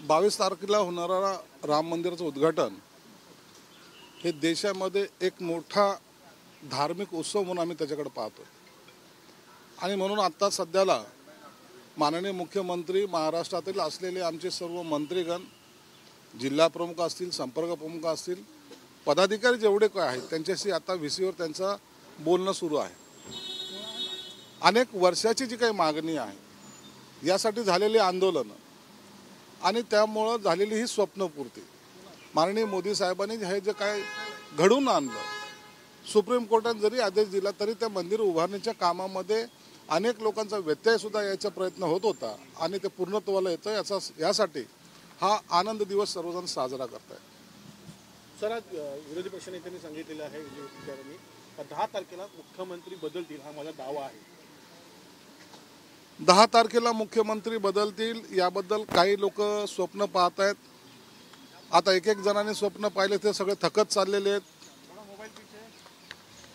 22 तारखेला होणारा राम मंदिराचं उद्घाटन हे देशामध्ये एक मोठा धार्मिक उत्सव म्हणून आम्ही त्याच्याकडे पाहतो आणि म्हणून आता सध्याला माननीय मुख्यमंत्री, महाराष्ट्रातील असलेले आमचे सर्व मंत्रीगण, जिल्हा प्रमुख असतील, संपर्क प्रमुख असतील, पदाधिकारी जेवढे काय आहेत त्यांच्याशी आता व्हीसीवर त्यांचं बोलणं सुरू आहे। अनेक वर्षाची जी काही मागणी आहे यासाठी झालेली आंदोलनं आणि त्यामुळं झालेली ही स्वप्नपूर्ती, माननीय मोदी साहेबांनी हे जे काय घडवून आणलं, सुप्रीम कोर्टाने जरी आदेश दिला तरी त्या मंदिर उभारणीच्या कामामध्ये अनेक लोकांचा व्यत्यय सुद्धा यायचा प्रयत्न होत होता आणि ते पूर्णत्वाला येतं यासाठी हा आनंद दिवस सर्वजण साजरा करतायत। सर, आज विरोधी पक्षनेत्यांनी सांगितलेलं आहे, विजय 10 तारखेला मुख्यमंत्री बदलतील हा माझा दावा आहे। 10 तारखेला मुख्यमंत्री बदलतील याबद्दल काही लोक स्वप्न पाहत आहेत। आता एक जणांनी स्वप्न पाहिले ते सगळे थकत चाललेले आहेत।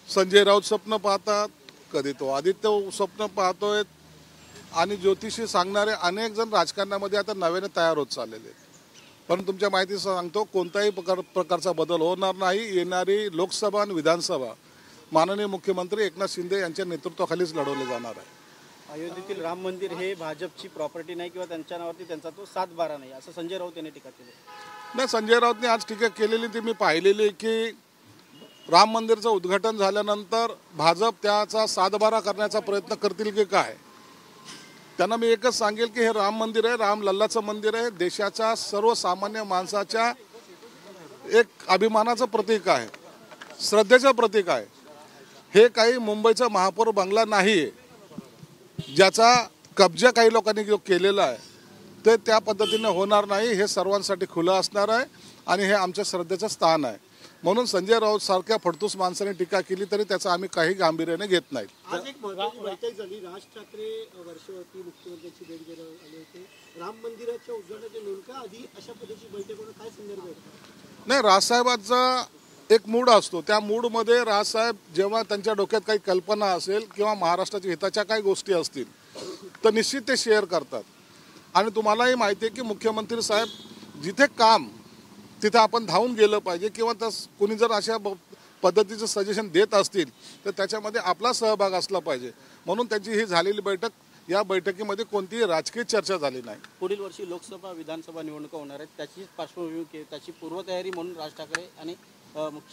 संजय राऊत स्वप्न पाहतात, कधी तो आदित्य स्वप्न पाहतोय आणि ज्योतिषी सांगणारे अनेक जण राजकारणामध्ये आता नव्याने तयार होत चाललेले आहेत। पण तुमच्या माहितीचं सांगतो, कोणताही प्रकारचा बदल होणार नाही। येणारी लोकसभा आणि विधानसभा माननीय मुख्यमंत्री एकनाथ शिंदे यांच्या नेतृत्वाखालीच लढवले जाणार आहे। अयोध्येतील राम मंदिर हे भाजपची प्रॉपर्टी नाही किंवा त्यांच्या नावावरती त्यांचा तो 7-12 नाही, असं संजय राऊत यांनी टीका केली। नाही, संजय राऊतने आज टीका केलेली ती मी पाहिलेली की राम मंदिरचं उद्घाटन झाल्यानंतर भाजप त्याचा 7-12 करण्याचा प्रयत्न करतील की काय। त्यांना मी एकच सांगेल की हे राम मंदिर आहे, राम लल्लाचं मंदिर आहे, देशाच्या सर्वसामान्य माणसाच्या एक अभिमानाचं प्रतीक आहे, श्रद्धेचं प्रतीक आहे। हे काही मुंबईचा महापौर बंगला नाही आहे ज्याचा कब्जा काही लोकांनी केलेला आहे, ते त्या पद्धतीने होणार नाही। हे सर्वांसाठी खुलं असणार आहे आणि हे आमच्या श्रद्धेचं स्थान आहे। म्हणून संजय राऊत सारख्या फडतूस माणसाने टीका केली तरी त्याचा आम्ही काही गांभीर्याने घेत नाही। आज एक महत्त्वाची बैठक झाली, राज ठाकरे वर्षावरती मुख्यमंत्र्यांची भेट घ्यायला आले होते। राम मंदिराच्या उद्घाटनाच्या नेमका आधी अशा पद्धतीची बैठक होणं काय संदर्भ आहे? नाही, राजसाहेबांचा एक मूड असतो, त्या मूडमध्ये राजसाहेब जेव्हा त्यांच्या डोक्यात काही कल्पना असेल किंवा महाराष्ट्राच्या हिताच्या काही गोष्टी असतील तर निश्चित ते शेअर करतात। आणि तुम्हालाही माहिती आहे की मुख्यमंत्री साहेब जिथे काम तिथे आपण धावून गेलं पाहिजे किंवा कोणी जर अशा पद्धतीचं सजेशन देत असतील तर त्याच्यामध्ये आपला सहभाग असला पाहिजे। म्हणून त्यांची ही झालेली बैठक, या बैठकीमध्ये कोणतीही राजकीय चर्चा झाली नाही। पुढील वर्षी लोकसभा विधानसभा निवडणुका होणार आहेत, त्याची पार्श्वभूमी, त्याची पूर्वतयारी म्हणून राज ठाकरे आणि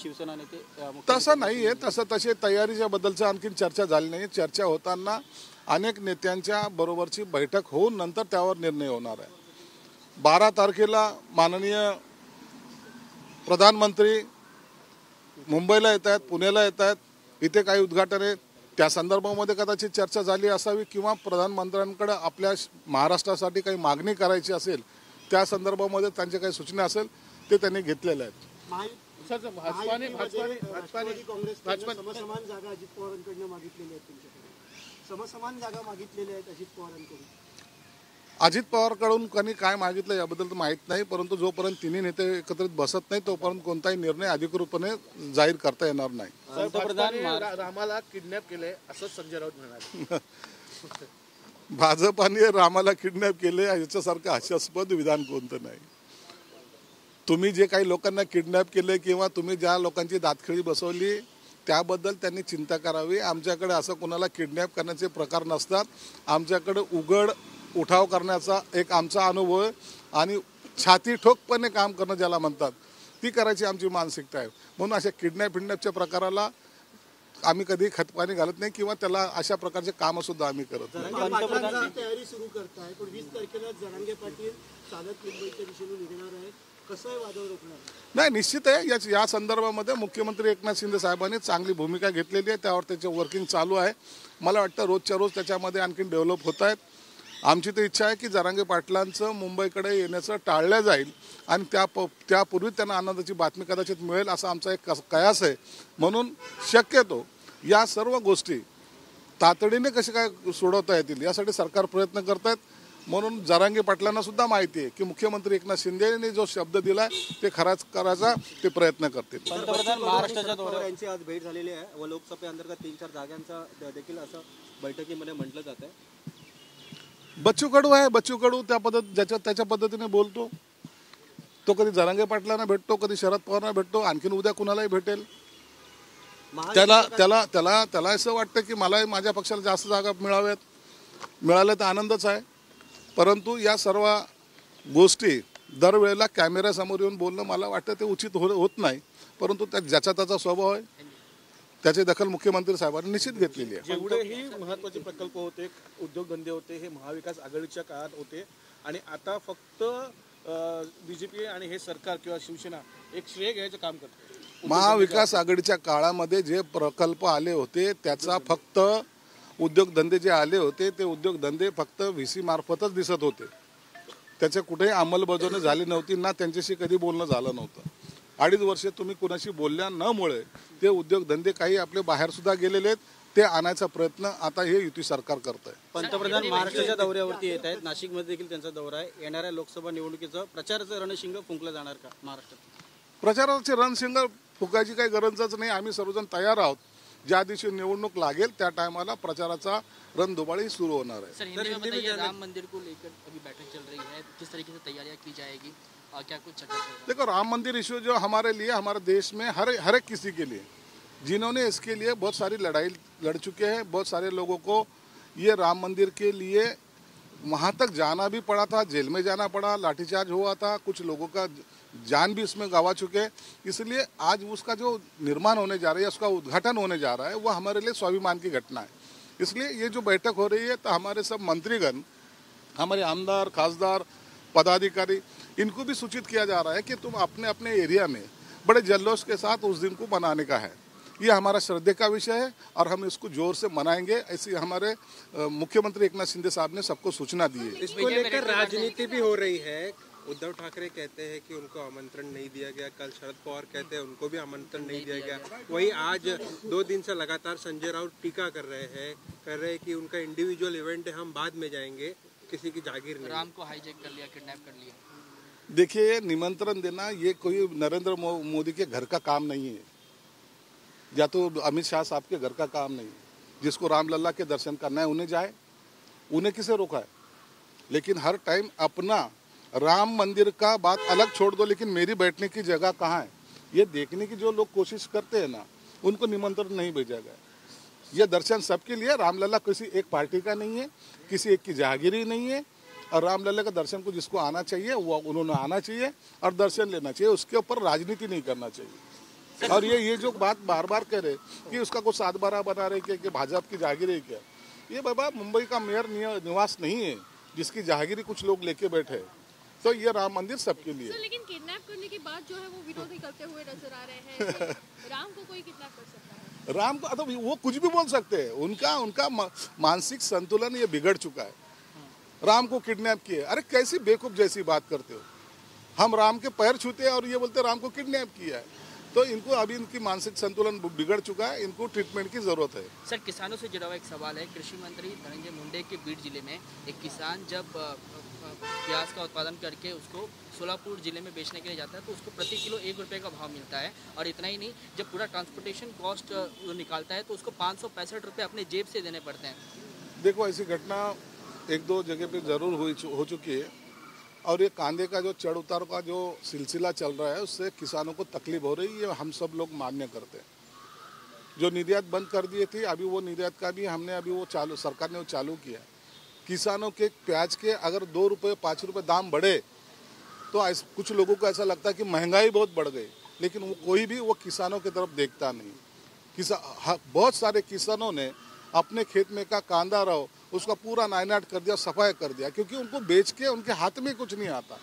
शिवसेना नेते तसं नाही आहे, तशी तयारीच्या बद्दलचं आणखी चर्चा झाली नाही। चर्चा होताना अनेक नेत्यांच्या बरोबरची बैठक होऊन नंतर त्यावर निर्णय होणार आहे। 12 तारखेला माननीय प्रधानमंत्री मुंबईला येत आहेत, पुण्याला येत आहेत, इथे काही उद्घाटन आहे, त्या संदर्भामध्ये कदाचित चर्चा झाली असावी किंवा प्रधानमंत्र्यांकडे आपल्या महाराष्ट्रासाठी काही मागणी करायची असेल त्या संदर्भामध्ये त्यांच्या काही सूचना असेल ते त्यांनी घेतलेल्या आहेत। भाजपाने समसमान जागा अजित पवारांकडून मागितलेल्या आहेत, तुमच्याकडे समसमान जागा मागितलेल्या आहेत अजित पवारांकडून। अजित पवारकडून कोणी काय मागितलं याबद्दल माहीत नाही, परंतु जोपर्यंत तिन्ही नेते एकत्रित बसत नाही तोपर्यंत कोणताही निर्णय अधिकृतपणे जाहीर करता येणार नाही। रामाला किडनॅप केले असं संजय राऊत म्हणाले। भाजपाने रामाला किडनॅप केले याच्यासारखं हास्यास्पद विधान कोणतं नाही। तुम्ही जे काही लोकांना किडनॅप केले किंवा तुम्ही ज्या लोकांची दातखिळी बसवली त्याबद्दल त्यांनी चिंता करावी। आमच्याकडे असं कोणाला किडनॅप करण्याचे प्रकार नसतात। आमच्याकडे उघड उठाव करण्याचा एक आमचा अनुभव आहे आणि छाती ठोकपणे काम करणं ज्याला म्हणतात ती करायची आमची मानसिकता आहे। म्हणून अशा किडनॅपच्या प्रकाराला आम्ही कधी खतपाणी घालत नाही किंवा त्याला अशा प्रकारचे कामं सुद्धा आम्ही करत नाही। तयारी सुरू करताय, पण 20 तारखेला जरांगे पाटील चालत मुंबईच्या दिशेने निघणार आहेत, कसं आहे वादळ रोखणार? नाही, निश्चित आहे। या संदर्भामध्ये मुख्यमंत्री एकनाथ शिंदे साहेबांनी चांगली भूमिका घेतलेली आहे, त्यावर त्याचे वर्किंग चालू आहे। मला वाटतं रोजच्या रोज त्याच्यामध्ये आणखी डेव्हलप होत आहेत। आमची तर इच्छा आहे की जरांगे पाटलांचं मुंबईकडे येण्याचं टाळलं जाईल आणि त्यापूर्वी त्यांना आनंदाची बातमी कदाचित मिळेल असा आमचा एक कयास आहे। म्हणून शक्यतो या सर्व गोष्टी तातडीने कसे काय सोडवता येतील यासाठी सरकार प्रयत्न करत आहेत। म्हणून जरांगे पाटलांना सुद्धा माहिती आहे की मुख्यमंत्री एकनाथ शिंदे यांनी जो शब्द दिलाय ते खराच करायचा ते प्रयत्न करतील। पंतप्रधान महाराष्ट्राच्या दौऱ्यांची आज भेट झालेली आहे व लोकसभेअंतर्गत 3-4 जागांचा देखील असं बैठकीमध्ये म्हटलं जात आहे। बच्चू कडू आहे, बच्चू कडू त्याच्या पद्धतीने बोलतो। तो कधी जरांगे पाटलांना भेटतो, कधी शरद पवारांना भेटतो, आणखीन उद्या कुणालाही भेटेल. त्याला असं वाटतं की मला माझ्या पक्षाला जास्त जागा मिळाल्या तर आनंदच आहे. परंतु या सर्व गोष्टी दरवेळेला कॅमेऱ्यासमोर येऊन बोलणं मला वाटतं ते उचित होत नाही. परंतु ज्याचा त्याचा स्वभाव आहे, त्याची दखल मुख्यमंत्री साहेबांनी निश्चित घेतलेली आहे. जेवढेही महत्त्वाचे प्रकल्प होते, उद्योगधंदे होते, हे महाविकास आघाडीच्या काळात होते आणि आता फक्त बीजेपी आणि हे सरकार किंवा शिवसेना एक श्रेय घ्यायचं काम करते. महाविकास आघाडीच्या काळामध्ये जे प्रकल्प आले होते त्याचा फक्त उद्योगधंदे जे आले होते ते उद्योगधंदे फक्त व्हीसी मार्फतच दिसत होते. त्याच्या कुठेही अंमलबजावणी झाली नव्हती, ना त्यांच्याशी कधी बोलणं झालं नव्हतं. 2.5 वर्ष तुम्ही कुणाशी बोलल्या नमुळे ते उद्योगधंदे काही आपले बाहेर सुद्धा गेलेले आहेत. ते आणायचा प्रयत्न आता हे युती सरकार करत आहे. पंतप्रधान महाराष्ट्राच्या दौऱ्यावरती येत आहेत. नाशिकमध्ये देखील त्यांचा दौरा आहे. येणाऱ्या लोकसभा निवडणुकीचं प्रचाराचं रणशिंग फुंकलं जाणार का महाराष्ट्रात? प्रचाराचे रणशिंग फुकायची काही गरजच नाही. आम्ही सर्वजण तयार आहोत. ज्या दिवशी निवडणूक लागेल त्या टायमाला प्रचाराचा रणधुमाळी सुरू होणार है. सर, हिंदी में बताइए, राम मंदिर को लेकर अभी बैठक चल रही है, किस तरीके से तैयारियां की जाएगी और क्या कुछ चर्चा चल रहा है? देखो, राम मंदिर इश्यू जो हमारे लिए, हमारे देश में हर एक किसी के लिए, जिन्होंने इसके लिए बहुत सारी लड़ाई लड़ चुके हैं, बहुत सारे लोगों को ये राम मंदिर के लिए वहाँ तक जाना भी पड़ा था, जेल में जाना पड़ा, लाठीचार्ज हुआ था, कुछ लोगों का जान भी इसमें गंवा चुके हैं. इसलिए आज उसका जो निर्माण होने जा रहा है, उसका उद्घाटन होने जा रहा है, वो हमारे लिए स्वाभिमान की घटना है. इसलिए ये जो बैठक हो रही है तो हमारे सब मंत्रीगण, हमारे आमदार, खासदार, पदाधिकारी, इनको भी सूचित किया जा रहा है कि तुम अपने अपने एरिया में बड़े जल्लोष के साथ उस दिन को मनाने का है. ये हमारा श्रद्धे का विषय है और हम इसको जोर से मनाएंगे. ऐसी हमारे मुख्यमंत्री एकनाथ शिंदे साहब ने सबको सूचना दी है. इसको लेकर राजनीति भी हो रही है. उद्धव ठाकरे कहते हैं कि उनको आमंत्रण नहीं दिया गया, कल शरद पवार कहते हैं उनको भी आमंत्रण नहीं दिया गया. वही आज 2 दिन से लगातार संजय राउत टीका कर रहे हैं कि उनका इंडिविजुअल इवेंट है, हम बाद में जाएंगे, किसी की जागीर नहीं. राम को हाईजैक कर लिया, किडनैप कर लिया. देखिए, निमंत्रण देना ये कोई नरेंद्र मोदी के घर का काम नहीं है, या तो अमित शाह साहब के घर का काम नहीं है. जिसको रामलला के दर्शन करना है उन्हें जाए, उन्हें किसे रोका है. लेकिन हर टाइम अपना राम मंदिर का बात अलग छोड़ दो, लेकिन मेरी बैठने की जगह कहाँ है ये देखने की जो लोग कोशिश करते हैं ना, उनको निमंत्रण नहीं भेजा गया. ये दर्शन सबके लिए. रामलला किसी एक पार्टी का नहीं है, किसी एक की जागीरी नहीं है. और रामलला का दर्शन को जिसको आना चाहिए वो उन्होंने आना चाहिए और दर्शन लेना चाहिए. उसके ऊपर राजनीति नहीं करना चाहिए. और ये जो बात बार बार कह रहे कि उसका कुछ 7-12 बना रहे कि भाजपा की जागीर है क्या, ये बाबा मुंबई का मेयर निवास नहीं है जिसकी जागीरी कुछ लोग लेके बैठे. तो ये राम मंदिर सबके लिए. सर, लेकिन किडनैप करने के बाद जो है वो विरोधी करते हुए नजर आ रहे हैं. राम को कोई किडनैप कर सकता है? राम को तो वो कुछ भी बोल सकते हैं. उनका मानसिक संतुलन ये बिगड़ चुका है. राम को किडनैप किए, अरे कैसी बेवकूफ जैसी बात करते हो. हम राम के पैर छूते हैं और ये बोलते राम को किडनैप किया है. तो इनको अभी इनकी मानसिक संतुलन बिगड़ चुका है. इनको ट्रीटमेंट की जरूरत है. सर, किसानों से जुड़ा हुआ एक सवाल है. कृषि मंत्री धनंजय मुंडे के बीड जिले में एक किसान जब प्याज का उत्पादन करके उसको सोलापुर जिले में बेचने के लिए जाता है तो उसको प्रति किलो 1 रुपये का भाव मिलता है. और इतना ही नहीं, जब पूरा ट्रांसपोर्टेशन कॉस्ट निकालता है तो उसको 565 रुपये अपने जेब से देने पड़ते हैं. देखो, ऐसी घटना 1-2 जगह पे जरूर हो चुकी है. और ये कांदे का जो चढ़ उतार का जो सिलसिला चल रहा है उससे किसानों को तकलीफ हो रही है. हम सब लोग मान्य करते हैं. जो निर्यात बंद कर दिए थे, अभी वो निर्यात का भी हमने अभी वो सरकार ने वो चालू किया. किसानों के प्याज के अगर 2 रुपये 5 रुपये दाम बढ़े तो कुछ लोगों को ऐसा लगता है कि महंगाई बहुत बढ़ गई, लेकिन वो कोई भी वो किसानों की तरफ देखता नहीं. बहुत सारे किसानों ने अपने खेत में का कांदा रहो उसका पूरा नायनाट कर दिया, सफाई कर दिया, क्योंकि उनको बेच के उनके हाथ में कुछ नहीं आता.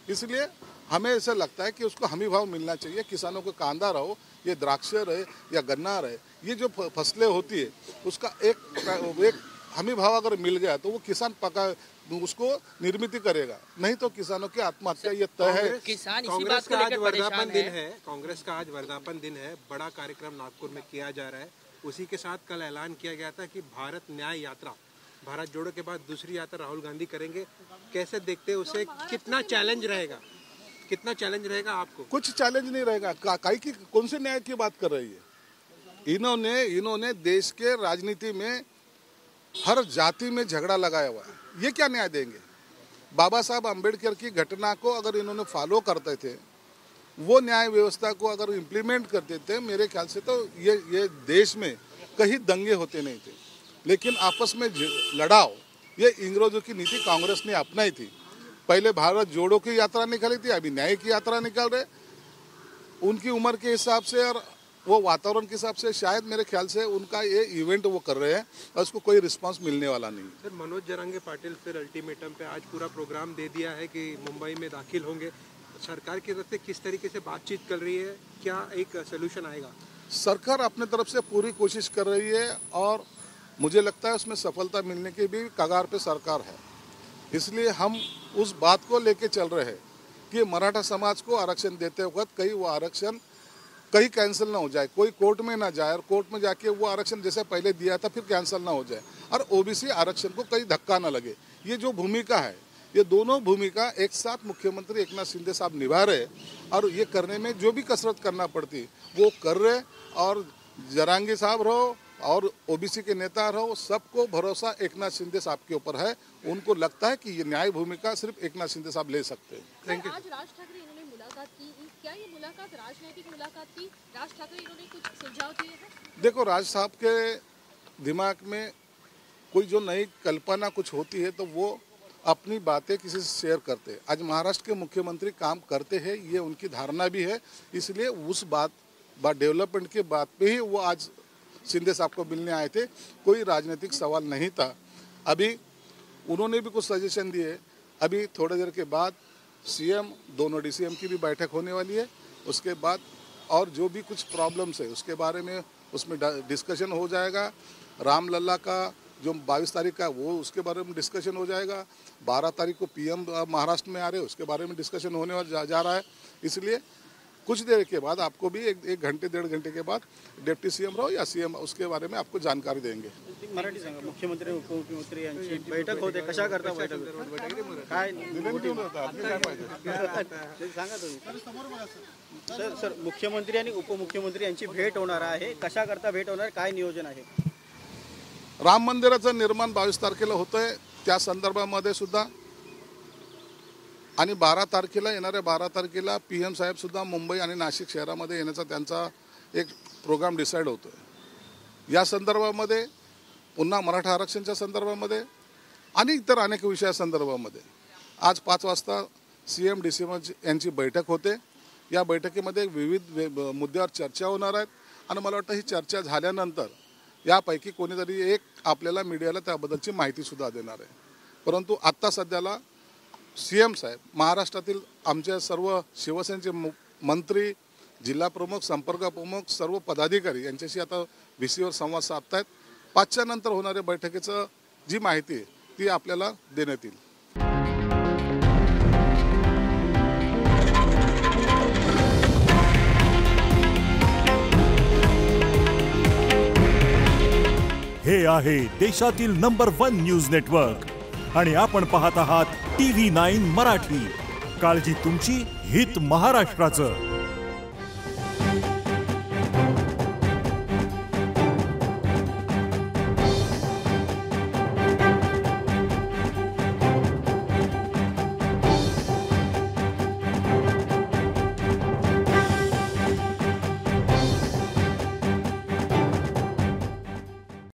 इसलिए हमें ऐसा लगता है कि उसको हमी भाव मिलना चाहिए. किसानों को कांदा रहो, ये द्राक्ष रहे या गन्ना रहे, ये जो फसलें होती है उसका एक हमी भाव अगर मिल गया तो वो किसान उसको निर्मित करेगा. नहीं तो किसानों की आत्महत्या ये तय है. किसान इसी कांग्रेस बात को का आज लेकर वर्धापन परेशान दिन है. है. कांग्रेस का आज वर्धापन दिन है. बड़ा कार्यक्रम नागपुर में किया जा रहा है. उसी के साथ कल ऐलान किया गया था कि भारत न्याय यात्रा, भारत जोड़ो के बाद दूसरी यात्रा राहुल गांधी करेंगे. कैसे देखते हैं उसे? कितना चैलेंज रहेगा? कितना चैलेंज रहेगा आपको? कुछ चैलेंज नहीं रहेगा. काई की कौन से न्याय की बात कर रही है? इन्होंने देश के राजनीति में हर जाति में झगड़ा लगाया हुआ है. ये क्या न्याय देंगे? बाबा साहब अम्बेडकर की घटना को अगर इन्होंने फॉलो करते थे, वो न्याय व्यवस्था को अगर इम्प्लीमेंट करते थे, मेरे ख्याल से तो ये देश में कहीं दंगे होते नहीं थे। लेकिन आपस में लड़ाओ, ये अंग्रेजों की नीति कांग्रेस ने अपनाई थी। पहले भारत जोड़ो की यात्रा निकाली थी, अभी न्याय की यात्रा निकाल रहे। उनकी उम्र के हिसाब से और वो वातावरण के हिसाब से शायद मेरे ख्याल से उनका ये इवेंट वो कर रहे हैं और उसको कोई रिस्पांस मिलने वाला नहीं। सर, मनोज जरांगे पाटिल फिर अल्टीमेटम पे आज पूरा प्रोग्राम दे दिया है कि मुंबई में दाखिल होंगे। सरकार की तरफ से किस तरीके से बातचीत कर रही है, क्या एक सोल्यूशन आएगा? सरकार अपने तरफ से पूरी कोशिश कर रही है और मुझे लगता है उसमें सफलता मिलने की भी कगार पे सरकार है। इसलिए हम उस बात को लेके चल रहे हैं कि मराठा समाज को आरक्षण देते वक्त कहीं वो आरक्षण कहीं कैंसिल ना हो जाए, कोई कोर्ट में ना जाए और कोर्ट में जाके वो आरक्षण जैसे पहले दिया था फिर कैंसिल ना हो जाए, और ओबीसी आरक्षण को कहीं धक्का ना लगे। ये जो भूमिका है, ये दोनों भूमिका एक साथ मुख्यमंत्री एकनाथ शिंदे साहब निभा रहे और ये करने में जो भी कसरत करना पड़ती वो कर रहे। और जरांगी साहब रहो और ओबीसी के नेता रहो, सबको भरोसा एकनाथ शिंदे साहब के ऊपर है। उनको लगता है कि ये न्याय भूमिका सिर्फ एकनाथ शिंदे साहब ले सकते हैं। आज राज ठाकरे इन्होंने मुलाकात की, क्या ये मुलाकात राजनैतिक मुलाकात थी? राज ठाकरे इन्होंने कुछ सुझाव दिए हैं? देखो, राज साहब के दिमाग में कोई जो नई कल्पना कुछ होती है तो वो अपनी बातें किसी से शेयर करते हैं। आज महाराष्ट्र के मुख्यमंत्री काम करते हैं, ये उनकी धारणा भी है, इसलिए उस बात डेवलपमेंट के बात पे ही वो आज शिंदे साहब को मिलने आए थे। कोई राजनीतिक सवाल नहीं था। अभी उन्होंने भी कुछ सजेशन दिए। अभी थोड़ी देर के बाद सीएम, दोनों डीसीएम की भी बैठक होने वाली है। उसके बाद और जो भी कुछ प्रॉब्लम्स है उसके बारे में उसमें डिस्कशन हो जाएगा। रामलला का जो 22 तारीख का वो उसके बारे में डिस्कशन हो जाएगा। 12 तारीख को पीएम महाराष्ट्र में आ रहे हैं, उसके बारे में डिस्कशन होने जा रहा है। इसलिए कुछ देर के बाद आपको भी एक घंटे 1.5 घंटे के बाद डिप्टी सीएम रहो या सीएम उसके बारे में आपको जानकारी देंगे। मराठी सांगा, मुख्यमंत्री उपमुख्यमंत्री यांची बैठक होते, कशा करता बैठक? काय सांगा तुम्ही सर, मुख्यमंत्री आणि उपमुख्यमंत्री यांची भेट होणार आहे, कशा करता भेट होणार, काय नियोजन आहे? राम मंदिराचं निर्माण 22 तारखेला होतंय, त्या संदर्भामध्ये सुद्धा आणि 12 तारखेला येणाऱ्या 12 तारखेला पीएम साहेब सुद्धा मुंबई आणि नाशिक शहरामध्ये येण्याचा त्यांचा एक प्रोग्राम डिसाईड होतोय। या संदर्भामध्ये पुन्हा मराठा आरक्षणाच्या संदर्भामध्ये आणि इतर अनेक विषयासंदर्भामध्ये आज 5 वाजता सीएम डीसीएम यांची बैठक होते। या बैठकीमध्ये विविध मुद्द्यावर चर्चा होणार आहेत आणि मला वाटतं ही चर्चा झाल्यानंतर यापैकी कोणीतरी एक आपल्याला मीडियाला त्याबद्दलची माहिती सुद्धा देणार आहे। परंतु आत्ता सध्याला सीएम साहेब महाराष्ट्रातील आमच्या सर्व शिवसेनेचे मंत्री, जिल्हा प्रमुख, संपर्क प्रमुख, सर्व पदाधिकारी यांच्याशी आता VCवर संवाद साधतायत। 5च्या नंतर होणाऱ्या बैठकीचं जी माहिती आहे ती आपल्याला देण्यात येईल। हे आहे देशातील नंबर 1 न्यूज नेटवर्क आणि आपण पाहत आहात TV9 मराठी। काळजी तुमची, हित महाराष्ट्राचं।